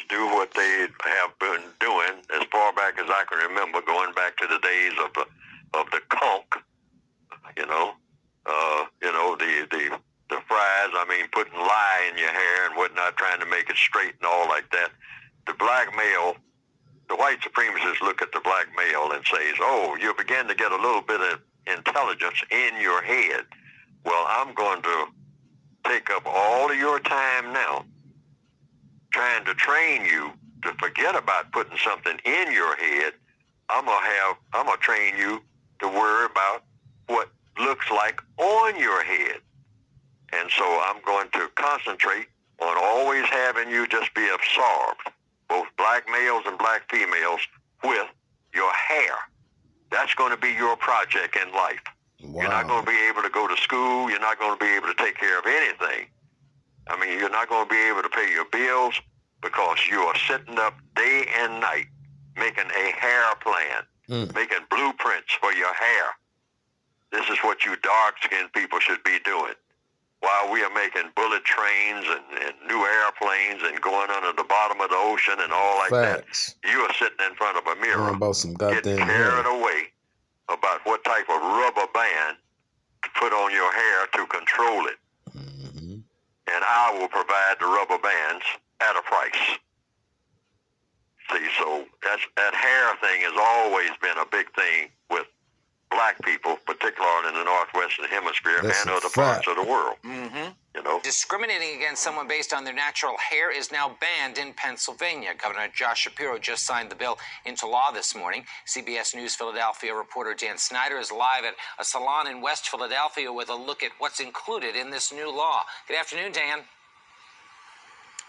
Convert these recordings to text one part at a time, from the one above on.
do what they have been doing as far back as I can remember, going back to the days of the conch, the fries. I mean, putting lye in your hair and whatnot, trying to make it straight and all like that. The black male, the white supremacists look at the black male and says, "Oh, you begin to get a little bit of intelligence in your head. Well, I'm going to take up all of your time now, trying to train you to forget about putting something in your head. I'm gonna train you to worry about what looks like on your head. And so I'm going to concentrate on always having you just be absorbed, both black males and black females, with your hair. That's going to be your project in life. Wow. You're not going to be able to go to school. You're not going to be able to take care of anything. I mean, you're not going to be able to pay your bills because you are sitting up day and night making a hair plan, making blueprints for your hair. This is what you dark-skinned people should be doing. While we are making bullet trains and new airplanes and going under the bottom of the ocean and all like Facts. that, you are sitting in front of a mirror about some goddamn getting carried away about what type of rubber band to put on your hair to control it. Mm-hmm. And I will provide the rubber bands at a price. See, so that hair thing has always been a big thing with black people, particularly in the Northwestern Hemisphere and other parts of the world. Mm-hmm. You know, discriminating against someone based on their natural hair is now banned in Pennsylvania. Governor Josh Shapiro just signed the bill into law this morning. CBS News Philadelphia reporter Dan Snyder is live at a salon in West Philadelphia with a look at what's included in this new law. Good afternoon, Dan.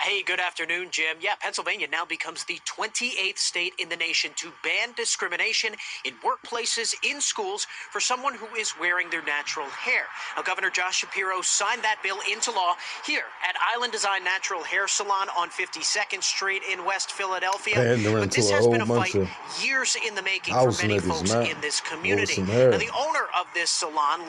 Hey, good afternoon, Jim. Yeah, Pennsylvania now becomes the 28th state in the nation to ban discrimination in workplaces, in schools, for someone who is wearing their natural hair. Now, Governor Josh Shapiro signed that bill into law here at Island Design Natural Hair Salon on 52nd Street in West Philadelphia. But this has been a fight years in the making for many folks in this community. Now, the owner of this salon,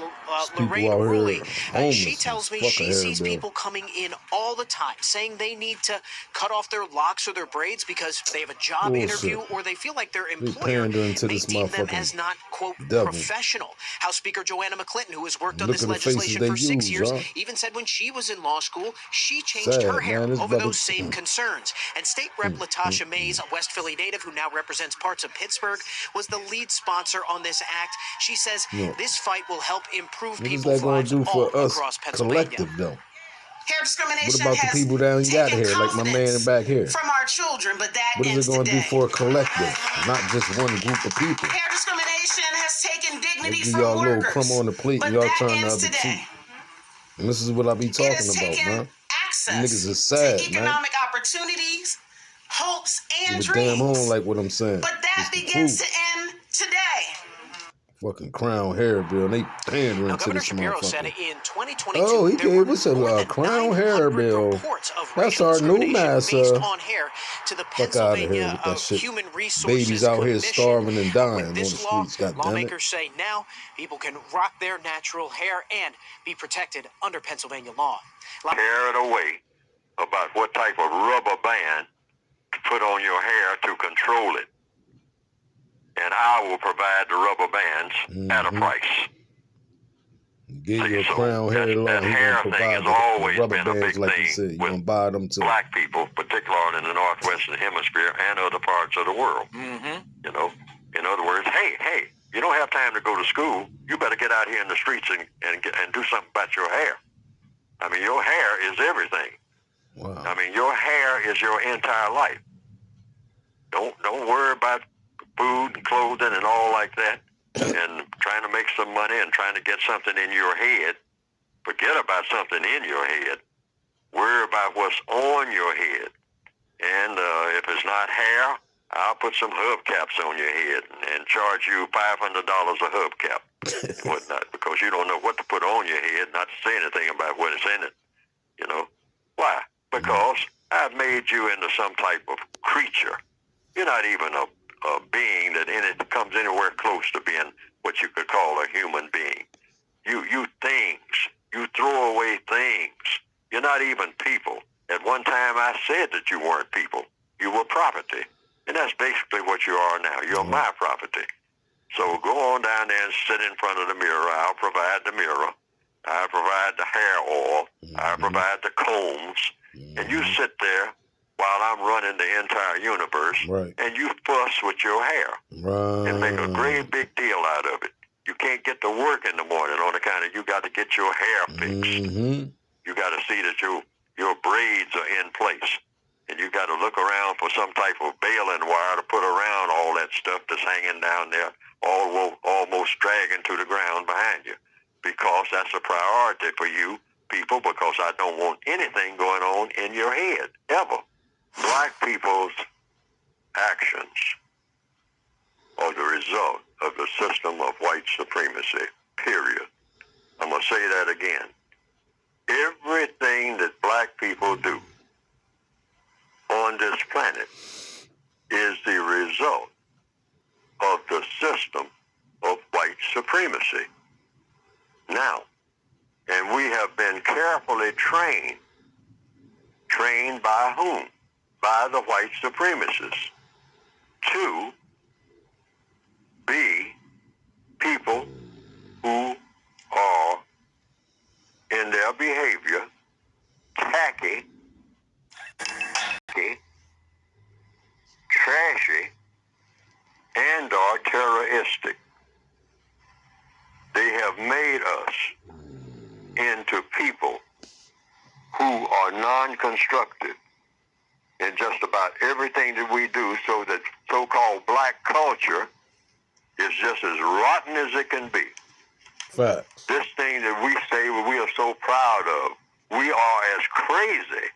Lorraine Ruley, she tells me she sees people coming in all the time saying they need to cut off their locks or their braids because they have a job interview or they feel like their employer may deem them as not, quote, professional. House Speaker Joanna McClinton, who has worked on this legislation for 6 years, even said when she was in law school, she changed her hair over those same concerns. And State Rep Latasha Mays, a West Philly native who now represents parts of Pittsburgh, was the lead sponsor on this act. She says this fight will help improve people's lives all across Pennsylvania. Collective, though? Hair discrimination what about the people that ain't got hair, like my man back here? From our children, but that what is it going to do for a collective, not just one group of people? Hair discrimination has taken dignity from y'all workers. Little crumb on the plate, and y'all turn the other cheek. And this is what I be talking about, man. Niggas is sad, to economic opportunities, hopes, and dreams. Damn home like what I'm saying. But that begins to end today. Fucking crown hair bill, and they pandering to this Shapiro motherfucker. said in 2022, oh, he gave us a crown hair bill. That's our new mass. On hair to the Pennsylvania Human Resources Babies out here starving and dying on the law, streets. God lawmakers say now people can rock their natural hair and be protected under Pennsylvania law. Carried away about what type of rubber band to put on your hair to control it. And I will provide the rubber bands at a price. Give you a crown hair law. That hair thing has always been a big thing with black people, particularly in the Northwestern Hemisphere and other parts of the world. You know, in other words, hey, you don't have time to go to school. You better get out here in the streets and do something about your hair. I mean, your hair is everything. Wow. I mean, your hair is your entire life. Don't worry about food and clothing and all like that, and trying to make some money and trying to get something in your head. Forget about something in your head. Worry about what's on your head. And if it's not hair, I'll put some hubcaps on your head and charge you $500 a hubcap and whatnot, because you don't know what to put on your head, not to say anything about what is in it. You know? Why? Because I've made you into some type of creature. You're not even a being that comes anywhere close to being what you could call a human being. You things. You throw away things. You're not even people. At one time I said that you weren't people. you were property. And that's basically what you are now. You're my property. So go on down there and sit in front of the mirror. I'll provide the mirror. I'll provide the hair oil. I'll provide the combs. And you sit there while I'm running the entire universe. Right. And you fuss with your hair. Right. And make a great big deal out of it. You can't get to work in the morning on account of you got to get your hair fixed. You got to see that your braids are in place. And you got to look around for some type of baling wire to put around all that stuff that's hanging down there, almost dragging to the ground behind you. Because that's a priority for you people, because I don't want anything going on in your head, ever. Black people's actions are the result of the system of white supremacy, period. I'm going to say that again. Everything that black people do on this planet is the result of the system of white supremacy. Now, and we have been carefully trained by whom? By the white supremacists to be people who are in their behavior tacky, trashy, and are terroristic. They have made us into people who are non-constructive in just about everything that we do, so that so-called black culture is just as rotten as it can be. Facts. This thing that we say we are so proud of, we are as crazy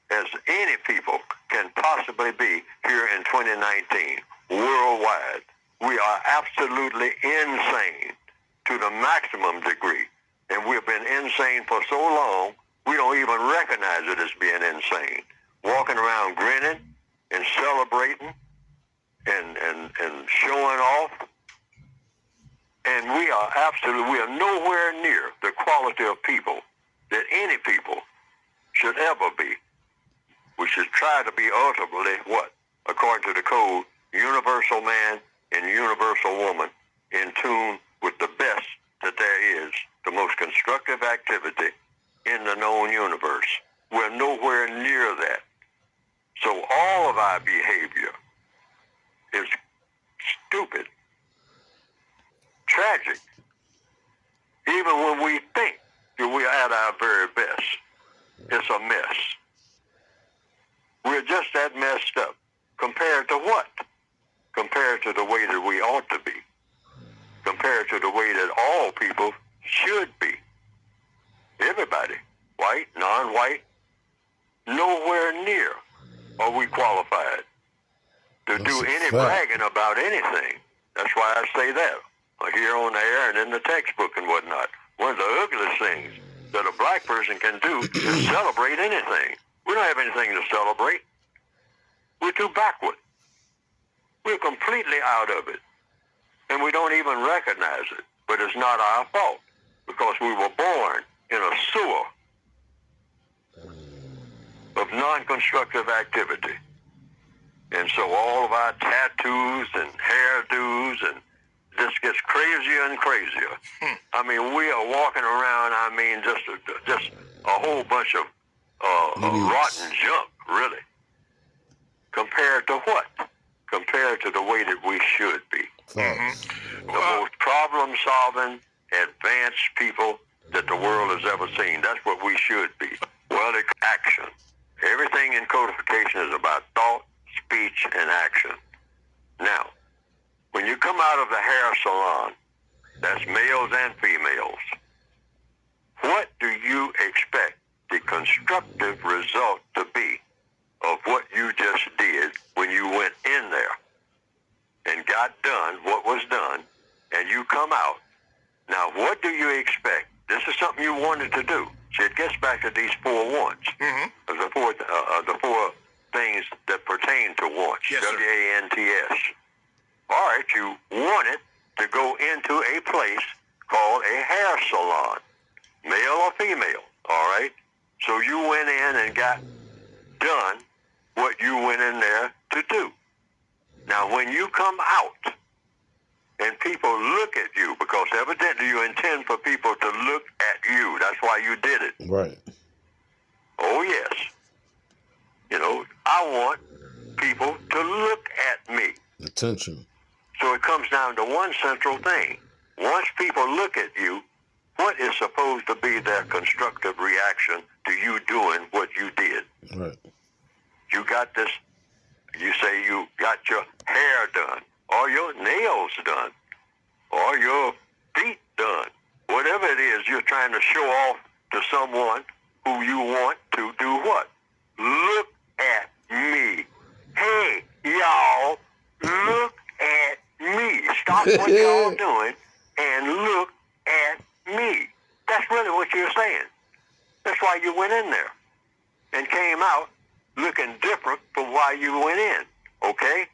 as any people can possibly be here in 2019, worldwide. We are absolutely insane to the maximum degree. And we've been insane for so long, we don't even recognize it as being insane. Walking around grinning and celebrating and showing off. And we are nowhere near the quality of people that any people should ever be. We should try to be ultimately what? According to the code, universal man and universal woman in tune with the best that there is, the most constructive activity in the known universe. We're nowhere near that. So all of our behavior is stupid, tragic. Even when we think that we are at our very best, it's a mess. We're just that messed up. Compared to what? Compared to the way that we ought to be. Compared to the way that all people should be. Everybody, white, non-white, nowhere near are we qualified to do any bragging about anything. That's why I say that here on the air and in the textbook and whatnot. One of the ugliest things that a black person can do is celebrate anything. We don't have anything to celebrate. We're too backward. We're completely out of it. And we don't even recognize it. But it's not our fault, because we were born in a sewer of non-constructive activity. And so all of our tattoos and hairdos, and this gets crazier and crazier. I mean, we are walking around, just a whole bunch of rotten junk, really. Compared to what? Compared to the way that we should be. The most problem-solving, advanced people that the world has ever seen. That's what we should be. Well, it's action. Everything in codification is about thought, speech, and action. Now, when you come out of the hair salon, that's males and females, what do you expect the constructive result to be of what you just did when you went in there and got done what was done, and you come out? Now, what do you expect? This is something you wanted to do. See, it gets back to these 4 wants. The four things that pertain to wants. Yes, W-A-N-T-S. All right, you wanted to go into a place called a hair salon, male or female, all right? So you went in and got done what you went in there too. Now, when you come out and people look at you, because evidently you intend for people to look at you. That's why you did it. Right. Oh, yes. You know, I want people to look at me. Attention. So it comes down to one central thing. Once people look at you, what is supposed to be their constructive reaction to you doing what you did? Right. You got this, you say you got your hair done, or your nails done, or your feet done. Whatever it is, you're trying to show off to someone who you want to do what? Look at me. Hey, y'all, look at me. Stop what y'all doing and look at me. That's really what you're saying. That's why you went in there and came out looking different from why you went in, okay?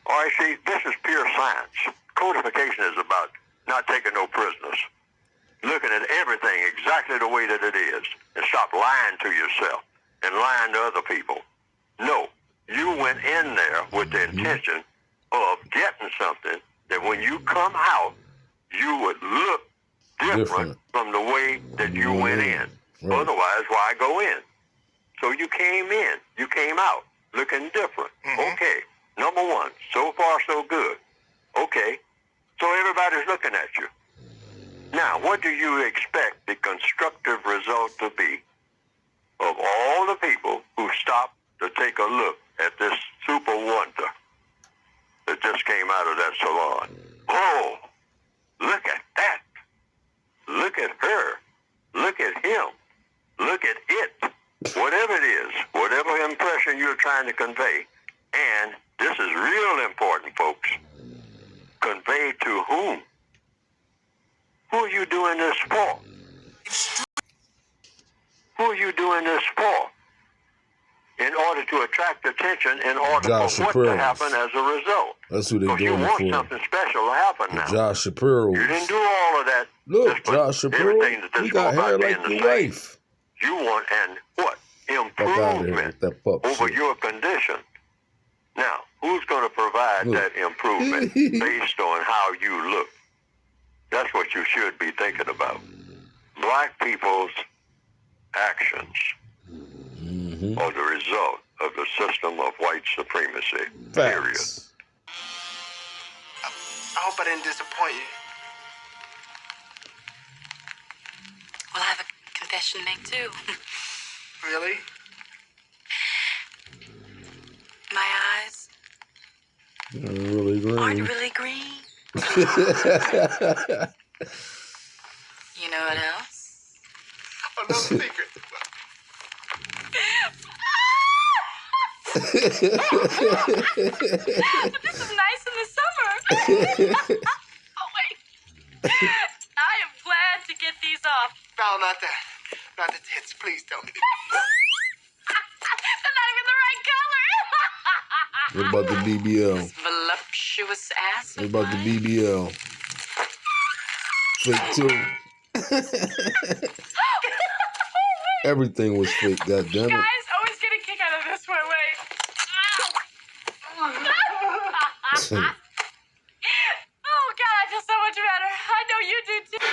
All right, see, this is pure science. Codification is about not taking no prisoners, looking at everything exactly the way that it is, and stop lying to yourself and lying to other people. No, you went in there with the intention of getting something that when you come out, you would look different from the way that you went in. Right. Otherwise, why go in? So you came in, you came out looking different. Okay, number one, so far so good. Okay, so everybody's looking at you. Now, what do you expect the constructive result to be of all the people who stopped to take a look at this super wonder that just came out of that salon? Oh, look at that. Look at her. Look at him. Look at it. Whatever it is, whatever impression you're trying to convey, and this is real important, folks, convey to whom? Who are you doing this for? Who are you doing this for? In order to attract attention, in order Josh for what Shapiro. to happen as a result. That's who they doing you it want for. something special to happen now. Josh Shapiro. You didn't do all of that. Look, Josh Shapiro, you got hair like your wife. You want an what? Fuck out of here Improvement with that pup over shit. your condition. Now, who's going to provide that improvement based on how you look? That's what you should be thinking about. Black people's actions are the result of the system of white supremacy. Period. Facts. I hope I didn't disappoint you. Well, I have a confession to make, too. Really? My eyes Really green. aren't really green. You know what else? Oh, no secret. This is nice in the summer. Oh, wait. I am glad to get these off. No, not that. Not the tits. Please don't. They're not even the right color. What about the BBL? This voluptuous ass. What about the BBL? Fake too. Everything was fake, goddammit. Guys, always get a kick out of this one. Wait. Oh, God, I feel so much better. I know you do, too.